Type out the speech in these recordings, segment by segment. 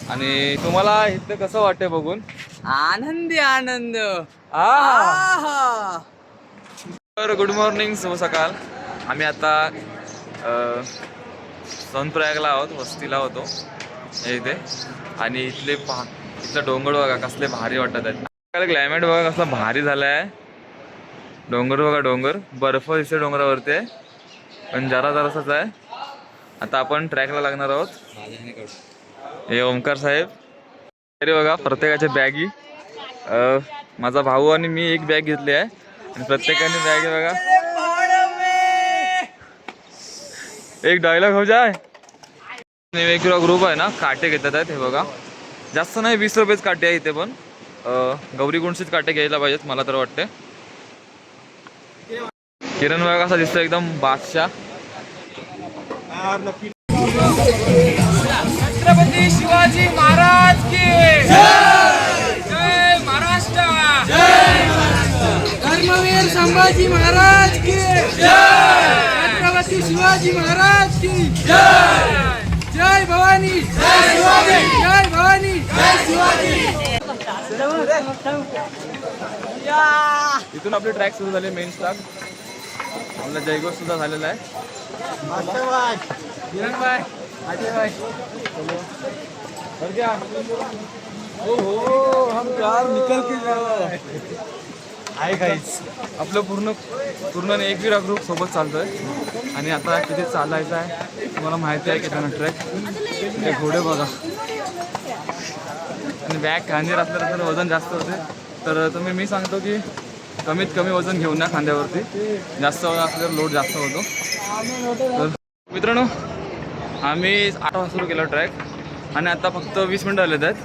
आणि तुम्हाला इथं कसं वाटतंय बघून? आनंदी आनंद. तर गुड मॉर्निंग, शुभ सकाळ. आम्ही आता सोनप्रयागला आहोत, वस्तीला होतो इथे. आणि इथलं डोंगर बघा कसले भारी वाटत आहेत. क्लायमेट बघा कसला भारी झालाय. डोंगर बघा, डोंगर बर्फ दिसते डोंगरावरती आहे, पण जरासाच आहे. आता आपण ट्रॅकला लागणार आहोत. हे ओमकार साहेब तरी बघा, प्रत्येकाच्या बॅगी. माझा भाऊ आणि मी एक बॅग घेतली आहे आणि प्रत्येकाने बॅग बघा. एक डायलॉग हो जाय. वेगवेगळा ग्रुप आहे ना, काटे घेतात आहेत. हे बघा, जास्त नाही, 20 रुपयेच काटे आहे इथे. पण गौरीकुंडचीच काटे घ्यायला पाहिजेत मला तर वाटते. किरण बघा कसा दिसतो, एकदम बादशाह. छत्रपती शिवाजी महाराज की जय. जय महाराष्ट्र. जय धर्मवीर संभाजी महाराज की जय. छत्रपती शिवाजी महाराज की जय. जय भवानी. जय शिवाजी. जय भवानी. जय शिवाजी. इथून आपली ट्रॅक सुरू झाली, मेन ट्रॅक. आपला जयगोष सुद्धा झालेला आहे. आपलं पूर्ण एकविरा ग्रुप सोबत चालतोय. आणि आता किती चालायचं आहे तुम्हाला माहिती आहे की त्यांना ट्रॅक. हे घोडे बघा. आणि बॅग खांद्यावर असलं तर वजन जास्त होते. तर मी सांगतो की कमीत कमी वजन घेऊन ना खांद्यावरती. जास्त वजन असल्यावर लोड जास्त होतो. तर मित्रांनो, आम्ही 8 वाजता सुरू केला ट्रॅक आणि आता फक्त 20 मिनटं आलेत आहेत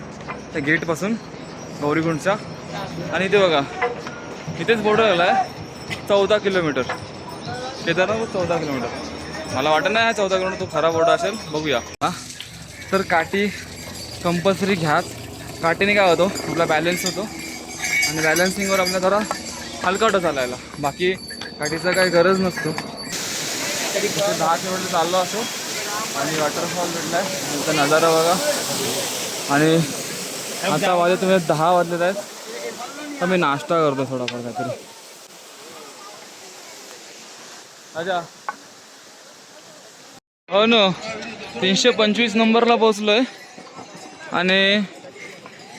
त्या गेटपासून, गौरीकुंडच्या. आणि इथे बघा, इथेच बोर्ड लागला आहे 14 किलोमीटर. केदारनाथ 14 किलोमीटर. मला वाटत नाही 14 किलोमीटर तो खरा बोर्ड असेल, बघूया. हां, तर काठी कंपल्सरी घ्याच. काठीने काय होतो, आपला बॅलन्स होतो आणि बॅलन्सिंगवर आपल्या जरा हलका वाटत चालायला. बाकी काठीचा काही गरज नसतो. 10 किलोमीटर चाललो असो आणि वॉटरफॉल भेटला आहे, त्याचा नजारा बघा. आणि आता वाजले तुम्ही 10 वाजलेत आहेत. तर मी नाश्ता करतो थोडाफार काहीतरी. अच्छा, हो ना, 325 नंबरला पोचलोय. आणि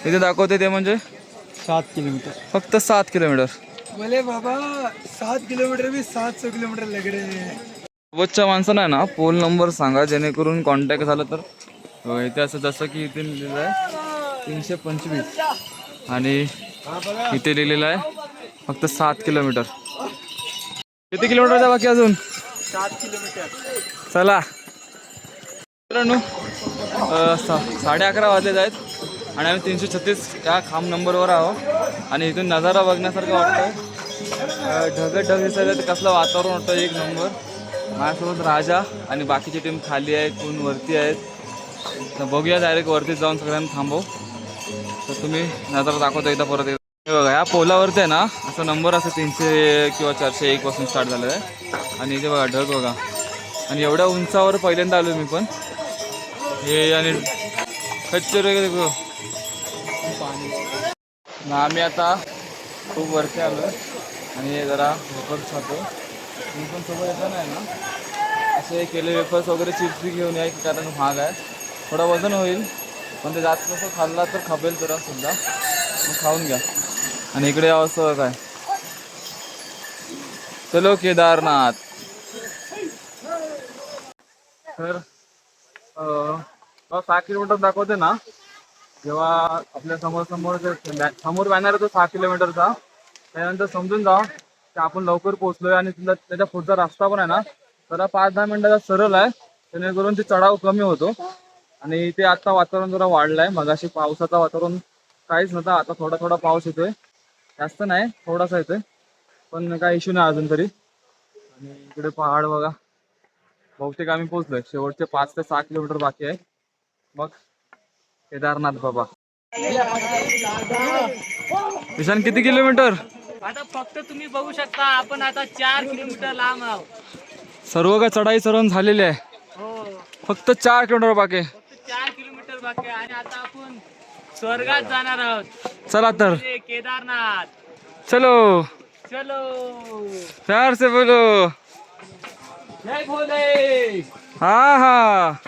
इथे दाखवते ते म्हणजे 7 किलोमीटर. फक्त 7 किलोमीटर. बोले बाबा 7 किलोमीटर भी 700 किलोमीटर लग रहे हैं. सोबतच्या माणसांना आहे ना पोल नंबर सांगा, जेणेकरून कॉन्टॅक्ट झालं तर. इथे असं जसं की इथे लिहिलेलं आहे 325 आणि इथे लिहिलेलं आहे फक्त 7 किलोमीटर. किती किलोमीटरचा बाकी अजून? 7 किलोमीटर. चला मित्रांनो, 11:30 वाजलेत आहेत आणि आम्ही 336 या खांब नंबरवर आहोत. आणि इथून नजारा बघण्यासारखं वाटतं. ढग दिसत आहेत, कसलं वातावरण वाटतं, एक नंबर. माझ्यासोबत राजा आणि बाकीची टीम खाली आहे, कोण वरती आहेत. तर बघूया, डायरेक्ट वरती जाऊन सगळ्यांना थांबव. तर तुम्ही नजारा दाखवतो एकदा परत. बघा, या पोलावरती आहे ना असं नंबर असं 300 किंवा 401 पासून स्टार्ट झालेलं आहे. आणि इथे बघा ढग बघा. आणि एवढ्या उंचावर पहिल्यांदा आलो मी पण. हे आणि खच्चर वगैरे बघ. आम्ही आता खूप वरती आलो आणि हे जरा वेफर्स खातो. मी पण सोबत येतं नाही ना, असे केले वेफर्स वगैरे, चिप्स बी घेऊन या, कारण महाग आहे. थोडा वजन होईल, पण ते जास्त असं खाल्ला तर खपेल जरा सुद्धा, मग खाऊन घ्या. आणि इकडे यावं काय. चलो केदारनाथ. तर 6 किलोमीटर दाखवते ना, जेव्हा आपल्या समोर बॅनर येतो 6 किलोमीटरचा, त्यानंतर समजून जा की आपण लवकर पोहोचलोय. आणि त्याच्या पुढचा रस्ता पण आहे ना जरा 5-10 मिनिटाचा सरळ आहे, जेणेकरून ते चढाव कमी होतो. आणि इथे आता वातावरण जरा वाढलं आहे. मगाशी पावसाचं वातावरण काहीच नव्हतं, आता थोडा थोडा पाऊस येतोय. जास्त नाही, थोडासा येतोय, पण काय इश्यू नाही अजून तरी. आणि इकडे पहाड बघा. बहुतेक आम्ही पोहोचलोय. शेवटचे 5 ते 6 किलोमीटर बाकी आहे, मग केदारनाथ बाबा. ईशान किती किलोमीटर? आता फक्त तुम्ही बघू शकता, आपण आता 4 किलोमीटर लांब आहोत. सर्व काय चढाई चढून झालेली आहे. फक्त 4 किलोमीटर बाकी आहे. 4 किलोमीटर बाकी आहे आणि आता आपण स्वर्गात जाणार आहोत. चला तर केदारनाथ. चलो चलो प्यार से बोलो. जय भोले. हाँ हाँ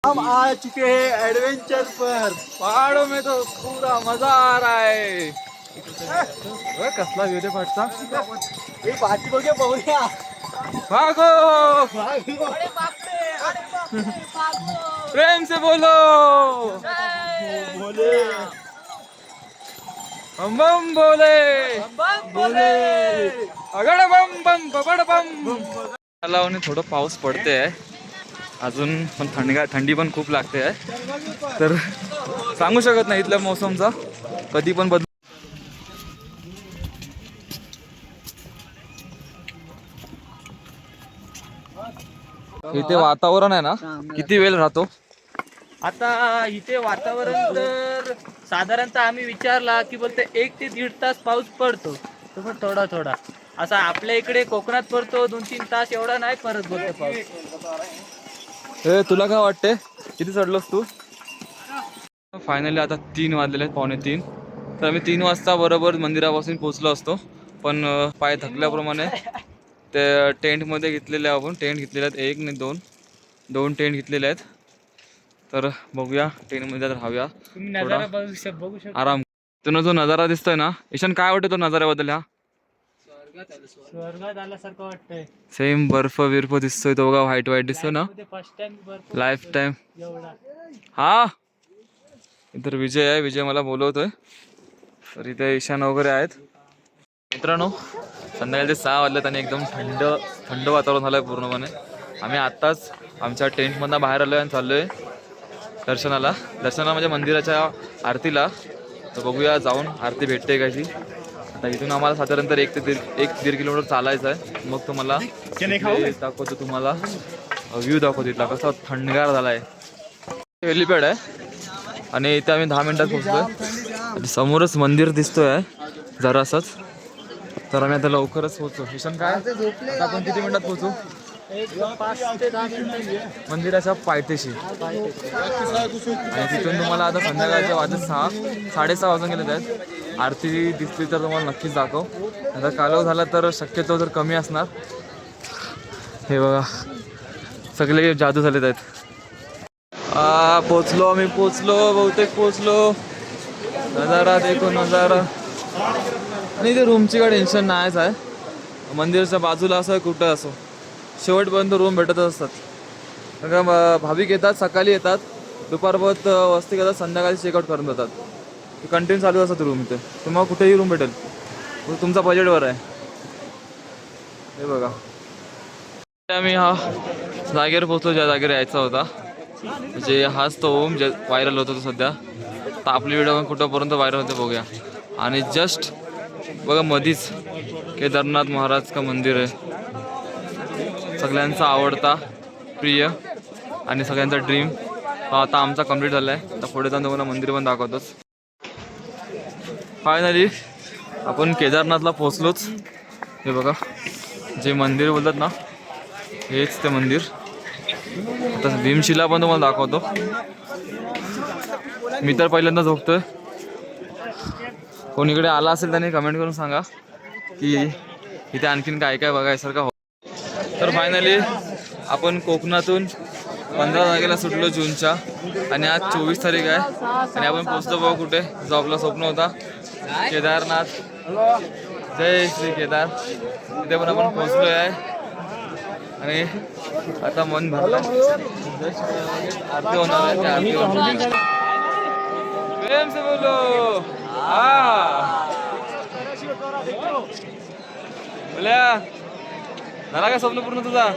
हम आ चुके हैं एडवेंचर पर. पहाड़ों में तो पूरा मजा आ रहा है. ओए, कसला व्ह्यू दे पाठचा. हे पाठी बघे बघूया. भागो अरे बापरे, अरे बापरे, भागो. प्रेम से बोलो. बोले बम बम बोले. बम बोले. अगड बम बम बबड बम. तलावाने थोडं पाऊस पडते आहे अजून, पण थंडी पण खूप लागते आहे. तर सांगू शकत नाही इथल्या मोसमचा, कधी पण बदल. इथे वातावरण आहे ना किती वेळ राहतो. आता इथे वातावरण तर साधारणतः आम्ही विचारला की बोलते 1 ते 1.5 तास पाऊस पडतो, तो पण थोडा थोडा. असा आपल्या इकडे कोकणात पडतो 2-3 तास, एवढा नाही परत बोलते पाऊस. ए तुला काय वाटते, किती चढलोस तू? फायनली आता 3 वाजलेले आहेत, 2:45. तर आम्ही 3 वाजता बरोबर मंदिरापासून पोहोचलो असतो, पण पाय थकल्याप्रमाणे ते टेंटमध्ये घेतलेले आपण. टेंट घेतलेले आहेत, 1 नाही 2 टेंट घेतलेले आहेत. तर बघूया टेंटमध्ये राहूया, तुम्ही नजारा बघू शकता. आराम. तुला जो नजारा दिसतोय ना ईशान, काय वाटतं तो नजाऱ्याबद्दल? ह्या स्वर्गात आल्यासारखं वाटतंय. सेम बर्फ बिर्फ दिसतोय तो बघा, व्हाईट व्हाईट दिसतोय ना. First time life time. एवढा. हा इतर विजय आहे, विजय मला बोलवतोय. तर इथे ईशान वगैरे आहेत. मित्रांनो संध्याकाळचे 6 वाजलेत आणि एकदम थंड थंड वातावरण झालं आहे पूर्णपणे. आम्ही आत्ताच आमच्या टेंटमधनं बाहेर आलो आहे आणि चाललो आहे दर्शनाला म्हणजे मंदिराच्या आरतीला. तर बघूया जाऊन आरती भेटते कशी. आता इथून आम्हाला साधारणतः 1 ते 1.5 किलोमीटर चालायचं आहे. मग तुम्हाला दाखवतो, तुम्हाला व्ह्यू दाखवतो इथला कसा थंडगार झाला आहे. हेलिपॅड आहे आणि इथे आम्ही 10 मिनिटात पोहोचतोय. समोरच मंदिर दिसतोय आहे जरासंच. तर आम्ही आता लवकरच पोहोचू. ईशान काय आता आपण किती मिनिटात पोहोचू? 5 ते 10 मिनिटं. मंदिराच्या पायथ्याशी. आणि तिथून तुम्हाला आता संध्याकाळच्या वाजत 6-6:30 वाजून गेले आहेत. आरती दिसली तर तुम्हाला नक्कीच दाखव. आता कालव झाला तर शक्यतो जर कमी असणार. हे बघा सगळे जादू झालेत आहेत. पोचलो आम्ही, बहुतेक पोचलो. नजारा देखो नजारा. आणि इथे रूमची काय टेन्शन नाहीच आहे. मंदिराच्या बाजूला असं कुठं असो शेवटपर्यंत रूम भेटतच असतात. कारण का भाविक येतात, सकाळी येतात, दुपारपर्यंत वस्ती करतात, संध्याकाळी चेकआउट करून जातात. कंटिन्यू चालू असतात रूम इथे. तुम्हाला कुठेही रूम भेटेल, तुमचा बजेटवर आहे. हे बघा आम्ही हा जागेवर पोहोचलो ज्या जागेवर यायचा होता. म्हणजे हाच तो ओम जे व्हायरल होतो तो सध्या. तर आपली व्हिडिओ कुठंपर्यंत व्हायरल होते बघूया. आणि जस्ट बघा मधीच केदारनाथ महाराज का मंदिर आहे. सगळ्यांचा आवडता, प्रिय आणि सगळ्यांचा ड्रीम. आता आमचा कंप्लीट झाला आहे. आता पुढे जाऊन तुम्हाला मंदिर पण दाखवतोच. फायनली आपण केदारनाथला पोचलोच. हे बघा जे मंदिर बोलतात ना, हेच ते मंदिर. आता भीमशिला पण तुम्हाला दाखवतो. मी तर पहिल्यांदा झोपतोय. कोण इकडे आला असेल त्याने कमेंट करून सांगा की इथे आणखीन काय काय बघायसारखं हो. तर फायनली आपण कोकणातून 15 तारखेला सुटलो जूनच्या, आणि आज 24 तारीख आहे. आणि आपण पोचलो बघा कुठे, जो आपला स्वप्न होता केदारनाथ. जय श्री केदार. तिथे पण आपण पोचलो आहे. आणि आता मन भरलं, आरती होणार आहे. त्या आरती होणार. प्रेम से बोलो. बोल्या झाला का स्वप्न पूर्ण तुझा?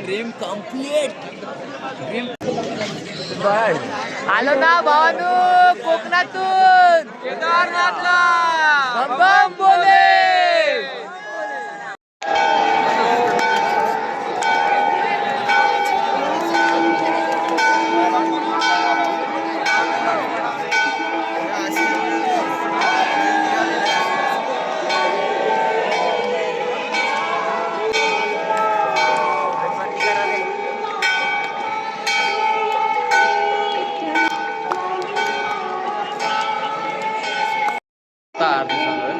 Dream complete. आलो ना भावानू कोकणातून केदारनाथला. बम बम बोले. 4 दिवसांवर